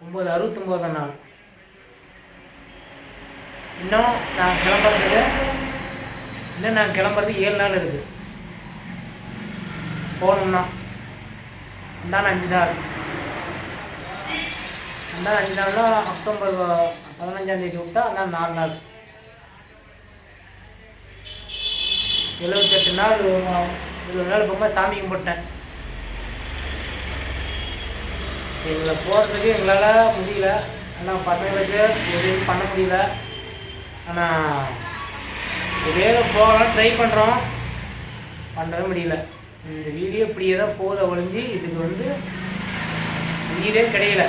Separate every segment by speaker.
Speaker 1: 69 நாள். இன்னும் நான் கிளம்புறதுக்கு 7 நாள் இருக்குது. போகணும்னா அந்தான 5 நாள். அந்தான 5 நாள்னா அக்டோபர் 15ஆம் தேதி விட்டா அந்தான 4 நாள். 78 நாள் 70 நாள் போகும்போது சாமி கும்பிட்டேன். எங்களை போகிறதுக்கு எங்களால் முடியல. ஆனால் பசங்களுக்கு எதுவும் பண்ண முடியல. ஆனால் இதே போகலாம் ட்ரை பண்ணுறோம், பண்ணவே முடியல. இந்த வீடியோ இப்படியே தான் போத ஒழிஞ்சு இதுக்கு வீடே கிடைக்கல.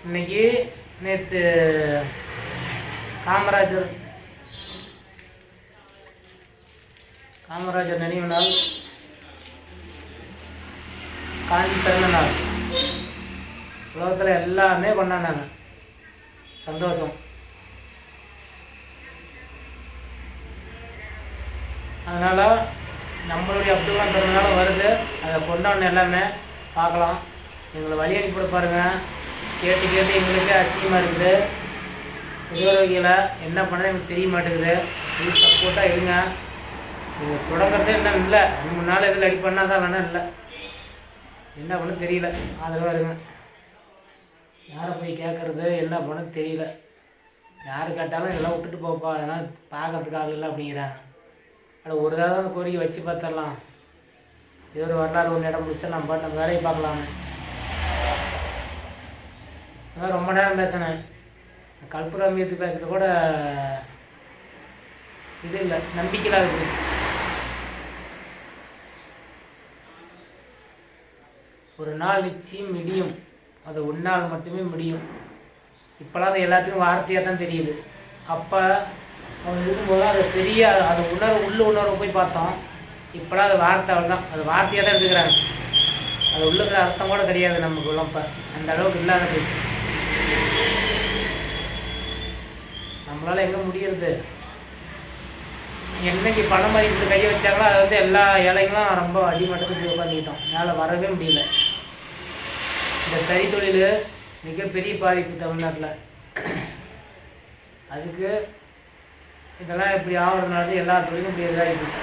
Speaker 1: இன்னைக்கு நேற்று காமராஜர் நினைவு நாள், காந்தி பிறந்த நாள். உலகத்தில் எல்லாமே கொண்டாடினாங்க. சந்தோஷம். அதனால் நம்மளுடைய அப்துல் கலாம் பிறந்தநாள் வருது. அதை கொண்டாடணும், எல்லாமே பார்க்கலாம். எங்களை வழி அனுப்பிவிட பாருங்கள். கேட்டு எங்களுக்கு அசிங்கமாக இருக்குது. எதிர வகையில் என்ன பண்ண எனக்கு தெரிய மாட்டேங்குது. இது சப்போர்ட்டாக இருங்க. நீங்கள் தொடங்குறதே என்ன இல்லை, 3 நாள் எதில் அடி பண்ணால் தான் வேணால் இல்லை. என்ன பண்ண தெரியல. ஆதரவாக இருங்க. யாரை போய் கேட்குறது, என்ன பண்ண தெரியல. யார் கேட்டாலும் இதெல்லாம் விட்டுட்டு போப்பா, அதெல்லாம் பார்க்கறதுக்கு ஆள் இல்லை அப்படிங்கிறாங்க. ஆனால் ஒரு தடவை அந்த கோரிக்கை வச்சு பார்த்துடலாம். இது ஒரு வரலாறு ஒன்று இடம் பிடிச்சிட்டு நம்ம பாட்டு நம்ம வேலையை பார்க்கலாமே. அதான் ரொம்ப நேரம் பேசினேன். கல்புராமியத்து பேசுறது கூட இது இல்லை, நம்பிக்கை இல்லாத பேசு. ஒரு நாள் நிச்சயம் முடியும். அது ஒன்றால் மட்டுமே முடியும். இப்போலாம் அது எல்லாத்துக்கும் வார்த்தையாக தான் தெரியுது. அப்போ அவங்க இருக்கும்போது அது பெரிய அது உணர்வு போய் பார்த்தோம். இப்போலாம் அது வார்த்தை தான், அது வார்த்தையாக தான் எடுத்துக்கிறாங்க. அது உள்ளுக்கிற அர்த்தம் கூட கிடையாது நமக்குள்ள. இப்போ அந்த அளவுக்கு இல்லாத பேசு. நம்மளால் எங்கே முடியுது? என்னைக்கு பணம் மதிப்பு கையை வச்சாங்களோ அது எல்லா ஏழைங்களும் ரொம்ப அடிமட்டத்துக்கு உட்காந்துக்கிட்டோம். மேலே வரவே முடியல. இந்த கைத்தொழில் மிகப்பெரிய பாதிப்பு தமிழ்நாட்டில். அதுக்கு இதெல்லாம் இப்படி ஆகிறதுனால எல்லா தொழிலும் இப்படி எதிராகி போச்சு.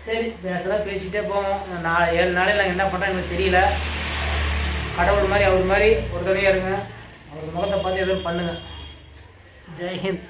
Speaker 1: சரி, பேசலாம், பேசிகிட்டே போவோம். 7 நாளையில் நாங்கள் என்ன பண்ணுறோம் எனக்கு தெரியல. கடவுள் மாதிரி அவர் மாதிரி ஒரு தடையாக இருங்க. அவர் முகத்தை பார்த்து எதுவும் பண்ணுங்கள். ஜெய்ஹிந்த்.